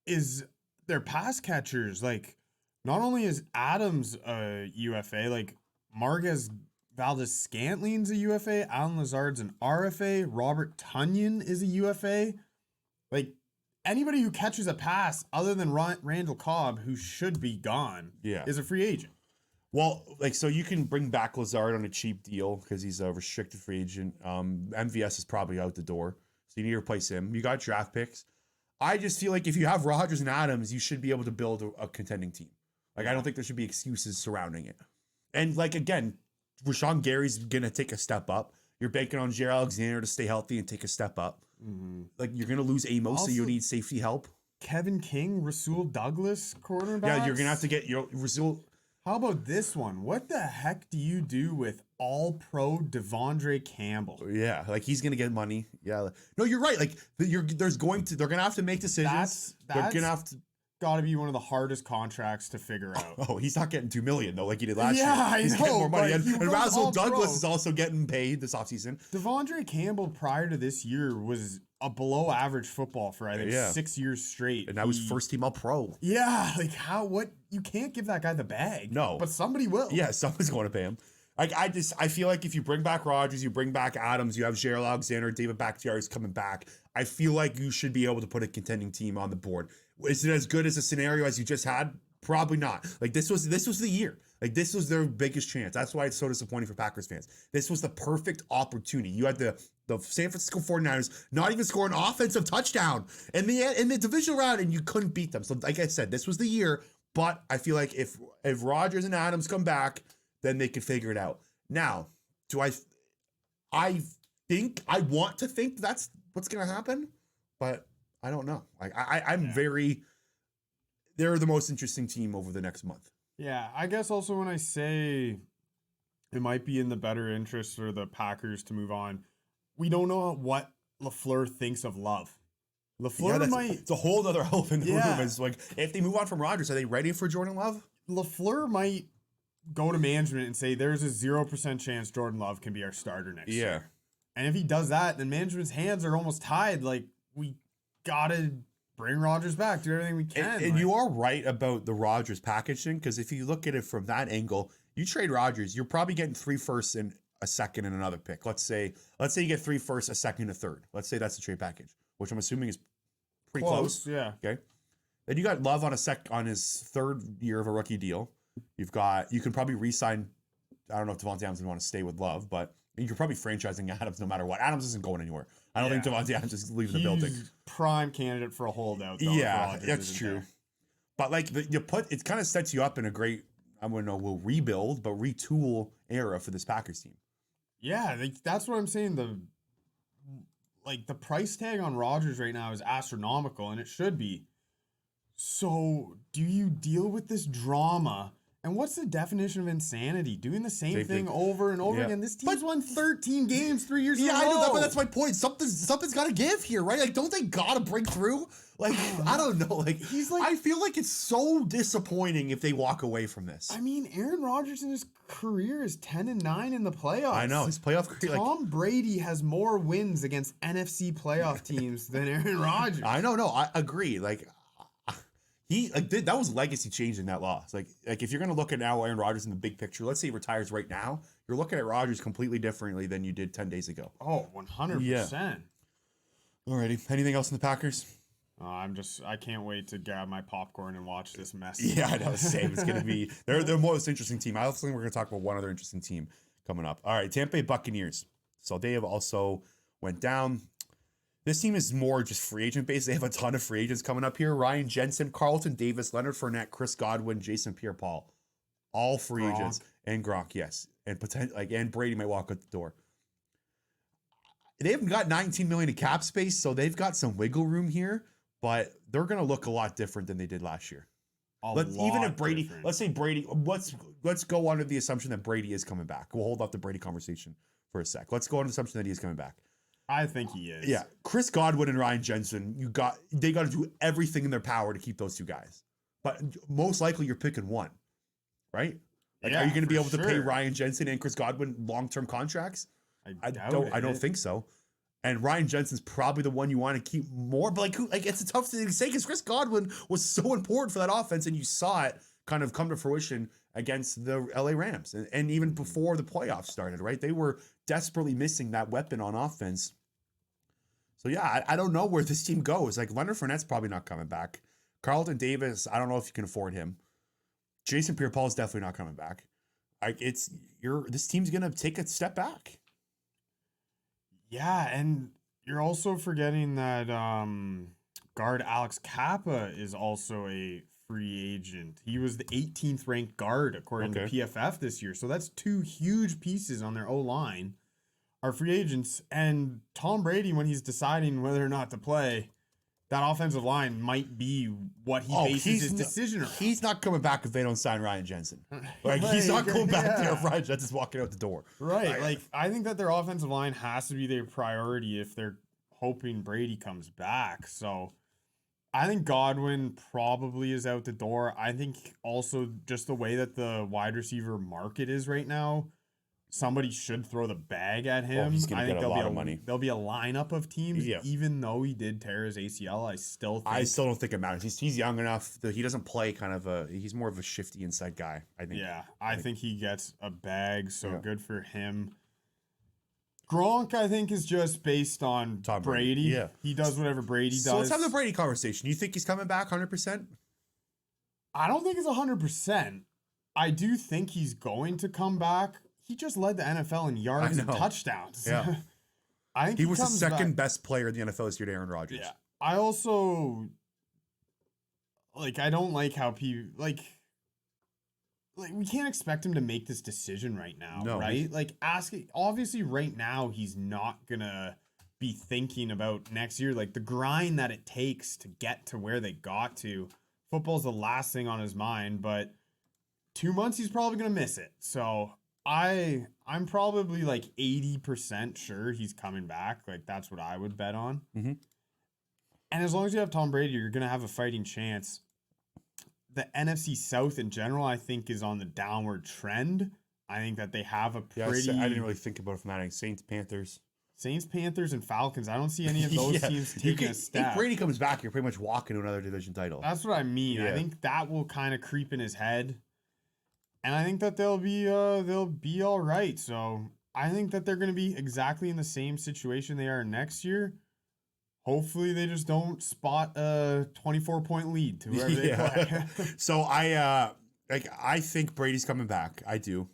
is their pass catchers. Like, not only is Adams a UFA, like Marquez Valdez-Scantling's a UFA, Alan Lazard's an RFA, Robert Tonyan is a UFA. Like, anybody who catches a pass other than Randall Cobb, who should be gone, is a free agent. Well, like, so you can bring back Lazard on a cheap deal because he's a restricted free agent. MVS is probably out the door, so you need to replace him. You got draft picks. I just feel like if you have Rodgers and Adams, you should be able to build a contending team. Like, I don't think there should be excuses surrounding it. And, like, again, Rashawn Gary's going to take a step up. You're banking on Jair Alexander to stay healthy and take a step up. Mm-hmm. Like, you're going to lose Amos, so you need safety help. Kevin King, Rasul Douglas, cornerback. Yeah, you're going to have to get Rasul. How about this one? What the heck do you do with all-pro Devondre Campbell? Yeah, like he's gonna get money. Yeah, no, you're right. Like they're gonna have to make decisions. They're gonna have to. Got to be one of the hardest contracts to figure out. Oh, he's not getting $2 million though, like he did last year. Yeah, I He's getting know, more money, but and he was Razzle all Douglas pro. is also getting paid this offseason. Devondre Campbell prior to this year was a below average football for I think 6 years straight. And now he's first team all pro. Yeah, like what you can't give that guy the bag. No. But somebody will. Yeah, someone's going to pay him. I feel like if you bring back Rodgers, you bring back Adams, you have Gerald Alexander, David Bakhtiari's coming back. I feel like you should be able to put a contending team on the board. Is it as good as a scenario as you just had? Probably not. Like this was the year. Like this was their biggest chance. That's why it's so disappointing for Packers fans. This was the perfect opportunity. You had the San Francisco 49ers not even score an offensive touchdown in the divisional round, and you couldn't beat them. So like I said, this was the year. But I feel like if Rodgers and Adams come back, then they can figure it out. Now, do I want to think that's what's going to happen, but I don't know. They're the most interesting team over the next month. Yeah, I guess also when I say it might be in the better interest for the Packers to move on, we don't know what LaFleur thinks of Love. LaFleur might... It's a whole other elephant in the Yeah. room. It's like, if they move on from Rodgers, are they ready for Jordan Love? LaFleur might go to management and say there's a 0% chance Jordan Love can be our starter next year. And if he does that, then management's hands are almost tied. Like, we gotta bring Rodgers back, do everything we can. And you are right about the Rodgers packaging, because if you look at it from that angle, you trade Rodgers, you're probably getting 3 firsts and a second and another pick. Let's say you get 3 firsts, a second, a third. Let's say that's the trade package, which I'm assuming is pretty close. Yeah. Okay. Then you got Love on his third year of a rookie deal. You can probably re-sign. I don't know if Devontae Adams would want to stay with Love, but you're probably franchising Adams no matter what. Adams isn't going anywhere. I don't think Devontae Adams is leaving the building. Prime candidate for a holdout. Though, yeah, that's true. There. But like it kind of sets you up in a great, we'll rebuild, but retool era for this Packers team. Yeah, that's what I'm saying. The price tag on Rodgers right now is astronomical, and it should be. So, do you deal with this drama? And what's the definition of insanity? Doing the same thing over and over again. This team's won 13 games 3 years in a row. Yeah, I know that, but that's my point. Something's got to give here, right? Like, don't they got to break through? Like, I don't know. Like, I feel like it's so disappointing if they walk away from this. I mean, Aaron Rodgers in his career is 10-9 in the playoffs. I know his playoff career. Tom Brady has more wins against NFC playoff teams than Aaron Rodgers. I know. No, I agree. Like. That was legacy change in that loss. Like if you're gonna look at now Aaron Rodgers in the big picture, let's say he retires right now, you're looking at Rodgers completely differently than you did 10 days ago. Oh, 100%. Alrighty. Anything else in the Packers? I can't wait to grab my popcorn and watch this mess. Yeah, I know. Same. It's gonna be they're the most interesting team. I also think we're gonna talk about one other interesting team coming up. All right, Tampa Bay Buccaneers. So they have also went down. This team is more just free agent based. They have a ton of free agents coming up here. Ryan Jensen, Carlton Davis, Leonard Fournette, Chris Godwin, Jason Pierre-Paul. All free agents. And Gronk, yes. And Brady might walk out the door. They haven't got $19 million in cap space, so they've got some wiggle room here, but they're going to look a lot different than they did last year. Even if Brady, different. Let's say Brady, let's go under the assumption that Brady is coming back. We'll hold off the Brady conversation for a sec. Let's go under the assumption that he is coming back. I think he is. Yeah. Chris Godwin and Ryan Jensen, they got to do everything in their power to keep those two guys. But most likely you're picking one, right? Like, are you going to be able to pay Ryan Jensen and Chris Godwin long-term contracts? I don't think so. And Ryan Jensen's probably the one you want to keep more, but it's a tough thing to say because Chris Godwin was so important for that offense, and you saw it kind of come to fruition against the LA Rams, and even before the playoffs started, right? They were desperately missing that weapon on offense. So yeah, I don't know where this team goes. Like Leonard Fournette's probably not coming back. Carlton Davis, I don't know if you can afford him. Jason Pierre-Paul is definitely not coming back. This team's gonna take a step back. Yeah, and you're also forgetting that guard Alex Kappa is also a free agent. He was the 18th ranked guard according to PFF this year. So that's 2 huge pieces on their O-line are free agents. And Tom Brady, when he's deciding whether or not to play, that offensive line might be what he bases his decision around. He's not coming back if they don't sign Ryan Jensen. Like, he's not going back there if Ryan Jensen's walking out the door. Right. Like, I think that their offensive line has to be their priority if they're hoping Brady comes back. So I think Godwin probably is out the door. I think also just the way that the wide receiver market is right now, somebody should throw the bag at him. He's going to get a lot of money. There'll be a lineup of teams. Yeah. Even though he did tear his ACL, I still don't think it matters. He's young enough that he doesn't play he's more of a shifty inside guy, I think. Yeah, I think he gets a bag, so good for him. Gronk, I think, is just based on Tom Brady. Yeah. He does whatever Brady does. So let's have the Brady conversation. You think he's coming back 100%? I don't think it's 100%. I do think he's going to come back. He just led the NFL in yards and touchdowns. Yeah. I think he was the second back. best player in the NFL this year to Aaron Rodgers. Yeah. I also, I don't like how people, we can't expect him to make this decision right now, right? Obviously right now he's not going to be thinking about next year. Like, the grind that it takes to get to where they got to. Football's the last thing on his mind, but 2 months he's probably going to miss it. So I'm probably 80% sure he's coming back. Like, that's what I would bet on. Mm-hmm. And as long as you have Tom Brady, you're going to have a fighting chance. The NFC South in general, I think, is on the downward trend. I think that they have a pretty... I didn't really think about it from that. Saints, Panthers, and Falcons. I don't see any of those teams taking a step. If Brady comes back, you're pretty much walking to another division title. That's what I mean. Yeah. I think that will kind of creep in his head. And I think that they'll be all right. So I think that they're going to be exactly in the same situation they are next year. Hopefully they just don't spot a 24-point lead to whoever they play. So I think Brady's coming back. I do.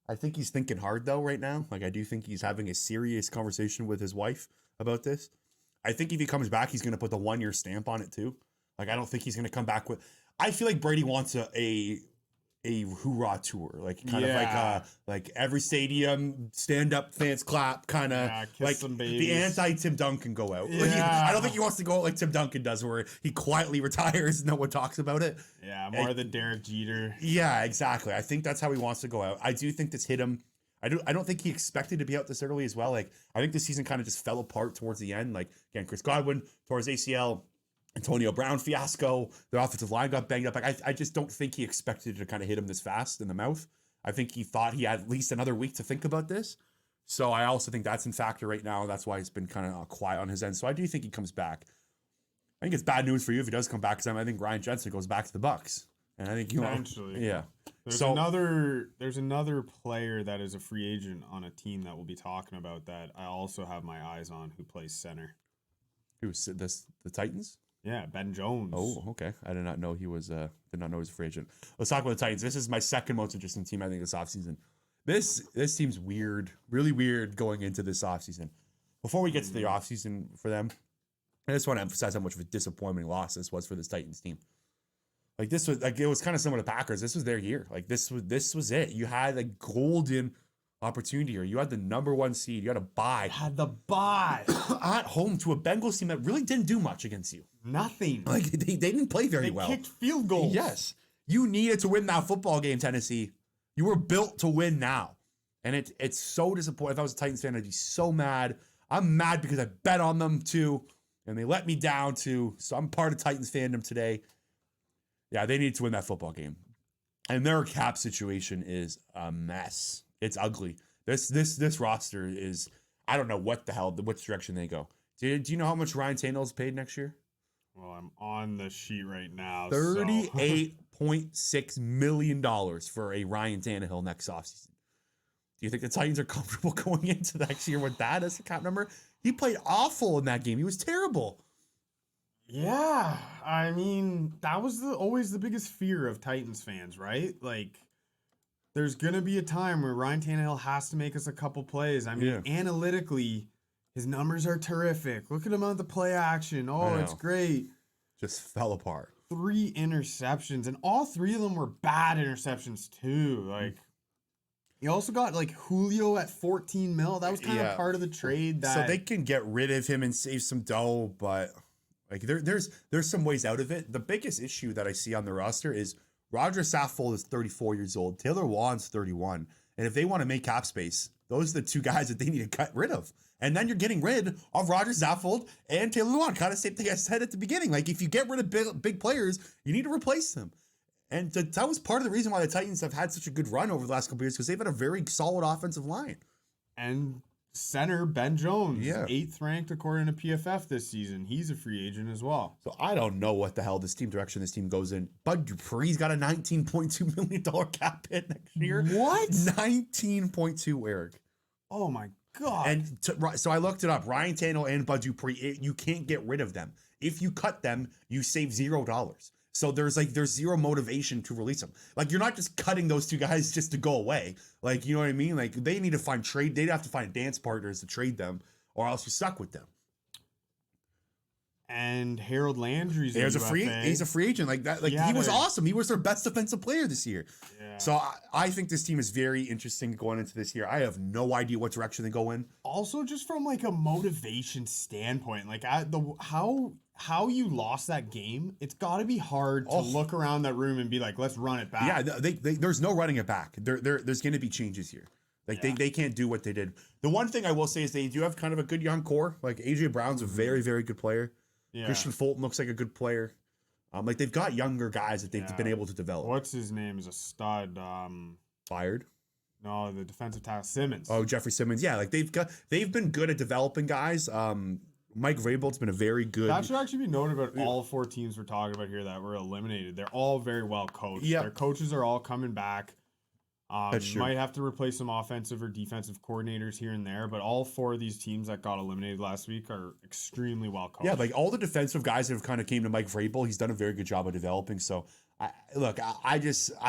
I think he's thinking hard though right now. I do think he's having a serious conversation with his wife about this. I think if he comes back, he's going to put the 1-year stamp on it too. I don't think he's going to come back with. I feel like Brady wants a hoorah tour, like every stadium, stand up, fans clap, kind of the anti Tim Duncan go out. Yeah. I don't think he wants to go out like Tim Duncan does, where he quietly retires, no one talks about it. Yeah, more than Derek Jeter. Yeah, exactly. I think that's how he wants to go out. I do think this hit him. I don't think he expected to be out this early as well. I think the season kind of just fell apart towards the end. Again, Chris Godwin tore his ACL. Antonio Brown fiasco. The offensive line got banged up. I just don't think he expected it to kind of hit him this fast in the mouth. I think he thought he had at least another week to think about this. So I also think that's in factor right now. That's why it's been kind of quiet on his end. So I do think he comes back. I think it's bad news for you if he does come back, because I think Ryan Jensen goes back to the Bucs. And I think eventually. Yeah. There's another player that is a free agent on a team that we'll be talking about that I also have my eyes on, who plays center. Who's this? The Titans? Yeah, Ben Jones. Oh, okay. I did not know he was a free agent. Let's talk about the Titans. This is my second most interesting team, I think, this offseason. This team's weird, really weird going into this offseason. Before we get to the offseason for them, I just want to emphasize how much of a disappointing loss this was for this Titans team. It was kind of similar to Packers. This was their year. This was it. You had a golden opportunity here. You had the number 1 seed. You had a bye. At home to a Bengals team that really didn't do much against you. Nothing. They didn't play very well. They kicked field goals. Yes. You needed to win that football game, Tennessee. You were built to win now. And it's so disappointing. If I was a Titans fan, I'd be so mad. I'm mad because I bet on them too, and they let me down too. So I'm part of Titans fandom today. Yeah, they need to win that football game. And their cap situation is a mess. It's ugly. This roster is, I don't know which direction they go. Do you know how much Ryan Tannehill's paid next year? Well, I'm on the sheet right now. $38.6 million for a Ryan Tannehill next offseason. Do you think the Titans are comfortable going into next year with that as a cap number? He played awful in that game. He was terrible. Yeah, I mean, that was always the biggest fear of Titans fans, right? There's going to be a time where Ryan Tannehill has to make us a couple plays. I mean, analytically, his numbers are terrific. Look at him on the play action. Oh, it's great. Just fell apart. 3 interceptions, and all 3 of them were bad interceptions too. You also got Julio at 14 mil. That was kind of part of the trade. So they can get rid of him and save some dough, but Like there's some ways out of it. The biggest issue that I see on the roster is Rodgers Saffold is 34 years old. Taylor Waughn's 31. And if they want to make cap space, those are the two guys that they need to cut rid of. And then you're getting rid of Rodgers Saffold and Taylor Waughan. Kind of same thing I said at the beginning. Like if you get rid of big players, you need to replace them. And that was part of the reason why the Titans have had such a good run over the last couple of years, because they've had a very solid offensive line. And center Ben Jones, Yeah. 8th ranked according to PFF this season. He's a free agent as well. So I don't know what the hell this team goes in. Bud Dupree's got a $19.2 million cap hit next year. What? 19.2, Eric. Oh my God. And so I looked it up. Ryan Tannehill and Bud Dupree, you can't get rid of them. If you cut them, you save $0. So there's zero motivation to release them. Like you're not just cutting those two guys just to go away. Like, you know what I mean? Like they need to find trade. They'd have to find dance partners to trade them, or else you're stuck with them. And Harold Landry's He's a free agent like that. Like he was awesome. He was their best defensive player this year. Yeah. So I think this team is very interesting going into this year. I have no idea what direction they go in. Also, just from like a motivation standpoint, like how you lost that game, it's got to be hard to look around that room and be like, let's run it back. Yeah, there's no running it back. There's going to be changes here. Like they can't do what they did. The one thing I will say is they do have kind of a good young core. Like AJ Brown's a very, very good player. Yeah. Christian Fulton looks like a good player. Like they've got younger guys that they've been able to develop. What's his name is a stud. Fired? No, the defensive tackle Simmons. Oh, Jeffrey Simmons. Yeah, like they've been good at developing guys. Mike Vrabel's been a very good. That should actually be noted about all 4 teams we're talking about here that were eliminated. They're all very well coached. Yep. Their coaches are all coming back. That's true. Might have to replace some offensive or defensive coordinators here and there, but all 4 of these teams that got eliminated last week are extremely well coached. Yeah, like all the defensive guys that have kind of came to Mike Vrabel, he's done a very good job of developing. So, I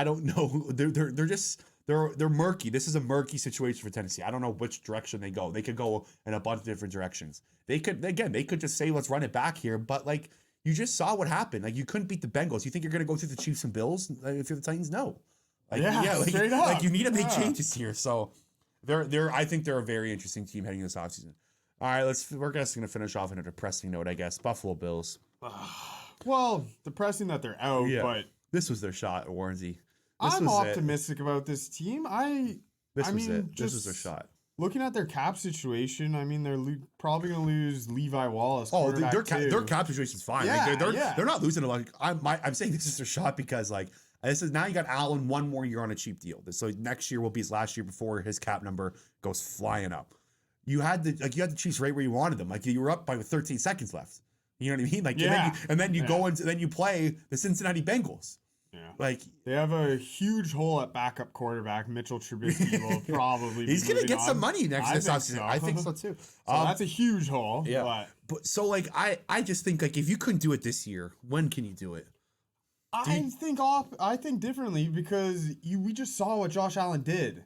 don't know. They're murky. This is a murky situation for Tennessee. I don't know which direction they go. They could go in a bunch of different directions. They could just say, let's run it back here. But like you just saw what happened. Like you couldn't beat the Bengals. You think you're going to go through the Chiefs and Bills if you're the Titans? No. Straight up. Like you need to make changes here. So I think they're a very interesting team heading into this offseason. All right, we're just going to finish off on a depressing note, I guess. Buffalo Bills. Well, depressing that they're out, but this was their shot, Warrensy. I'm optimistic about this team. This was their shot. Looking at their cap situation, I mean, they're probably going to lose Levi Wallace. Oh, their cap situation's fine. Yeah, like they're not losing a lot. I'm saying this is their shot because like this is now you got Allen one more year on a cheap deal. So next year will be his last year before his cap number goes flying up. You had the Chiefs right where you wanted them. Like you were up by 13 seconds left. You know what I mean? Like and then you go into then you play the Cincinnati Bengals. Yeah. Like they have a huge hole at backup quarterback. Mitchell Trubisky will probably he's going to get some money next offseason. So. I think so too. So that's a huge hole. Yeah. But so like I just think like if you couldn't do it this year, when can you do it? I think differently because we just saw what Josh Allen did.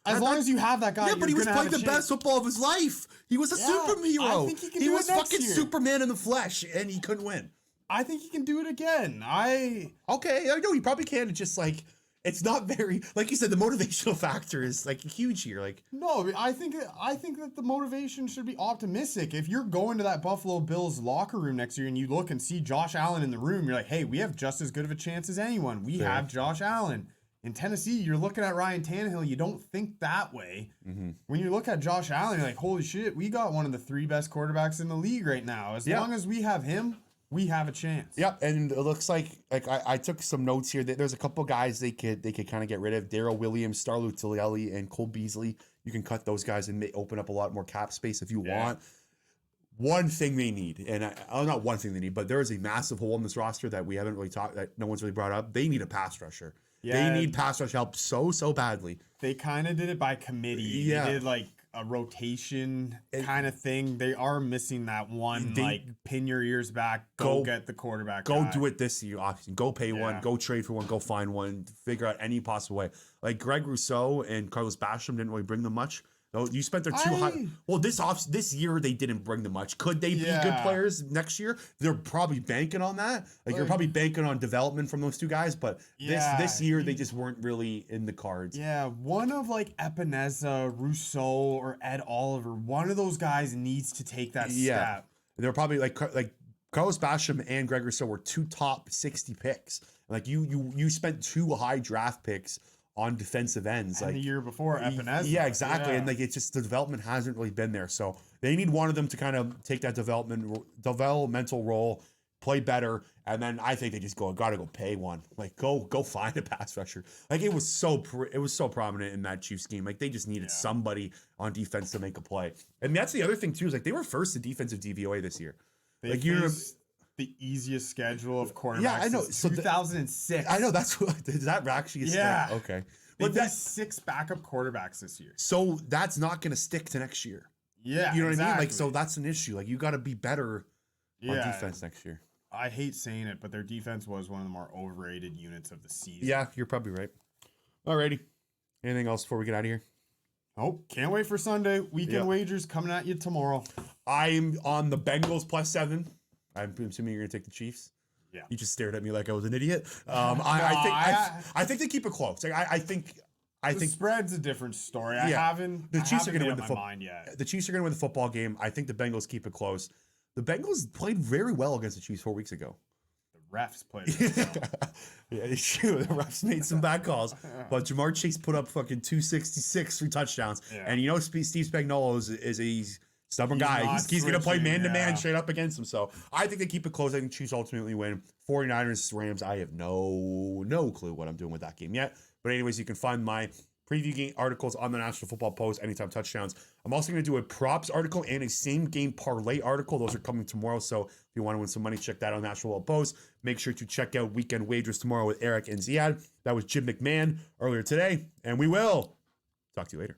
As long as you have that guy, yeah, but he was playing the best football of his life. He was a superhero. I think he was fucking year. Superman in the flesh, and he couldn't win. I think he can do it again. I know he probably can. It's just like it's not very like you said. The motivational factor is like huge here. Like no, I think that the motivation should be optimistic. If you're going to that Buffalo Bills locker room next year and you look and see Josh Allen in the room, you're like, hey, we have just as good of a chance as anyone. We have Josh Allen. In Tennessee, you're looking at Ryan Tannehill. You don't think that way. Mm-hmm. When you look at Josh Allen, you're like, holy shit, we got one of the 3 best quarterbacks in the league right now. As long as we have him, we have a chance. Yep, and it looks like I took some notes here. There's a couple guys they could kind of get rid of. Darrell Williams, Star Lutulelli, and Cole Beasley. You can cut those guys and open up a lot more cap space if you want. One thing they need, and not one thing they need, but there is a massive hole in this roster that we haven't really talked, that no one's really brought up. They need a pass rusher. Yeah, they need pass rush help so badly. They kind of did it by committee. Yeah. They did like a rotation kind of thing. They are missing that one, like pin your ears back, go get the quarterback. Go do it this year. Go pay one, go trade for one, go find one, figure out any possible way. Like Greg Rousseau and Carlos Basham didn't really bring them much. No, you spent their high. Well, this year they didn't bring them much. Could they be good players next year? They're probably banking on that. Like you're probably banking on development from those two guys, but this year they just weren't really in the cards. Yeah, one of like Epineza, Rousseau, or Ed Oliver, one of those guys needs to take that step. They're probably like Carlos Basham and Greg Rousseau were 2 top 60 picks. Like you spent 2 high draft picks on defensive ends. And like the year before, Epinesa. Yeah, exactly. Yeah. And like it's just the development hasn't really been there. So they need one of them to kind of take that developmental role, play better, and then I think they just gotta go pay one. Like go find a pass rusher. Like it was so prominent in that Chiefs game. Like they just needed somebody on defense to make a play. And that's the other thing too, is like they were first in defensive DVOA this year. They like faced the easiest schedule of quarterbacks. Yeah, I know. Since So 2006. I know that's what is that actually is okay. They But faced 6 backup quarterbacks this year. So that's not going to stick to next year. Yeah, You know what I mean? Like, exactly. so that's an issue. Like, you got to be better on Yeah. defense next year. I hate saying it, but their defense was one of the more overrated units of the season. Yeah, you're probably right. Alrighty. Anything else before we get out of here? Oh, can't wait for Sunday. Weekend wagers coming at you tomorrow. I'm on the Bengals +7. I'm assuming you're going to take the Chiefs. Yeah. You just stared at me like I was an idiot. I think they keep it close. Like, I think The spread's a different story. the Chiefs are going to win the football mind yet. The Chiefs are going to win the football game. I think the Bengals keep it close. The Bengals played very well against the Chiefs 4 weeks ago. The refs played it well. Yeah, it's true. The refs made some bad calls, but Jamar Chase put up fucking 266, 3 touchdowns. Yeah. And you know, Steve Spagnuolo is a stubborn guy. not He's going to play switching, man-to-man yeah. straight up against him. So I think they keep it close. I think Chiefs ultimately win. 49ers, Rams, I have no clue what I'm doing with that game yet. But anyways, you can find my preview game articles on the National Football Post, Anytime Touchdowns. I'm also going to do a props article and a same game parlay article. Those are coming tomorrow. So if you want to win some money, check that on National Football Post. Make sure to check out Weekend Wagers tomorrow with Eric and Ziad. That was Jim McMahon earlier today. And we will talk to you later.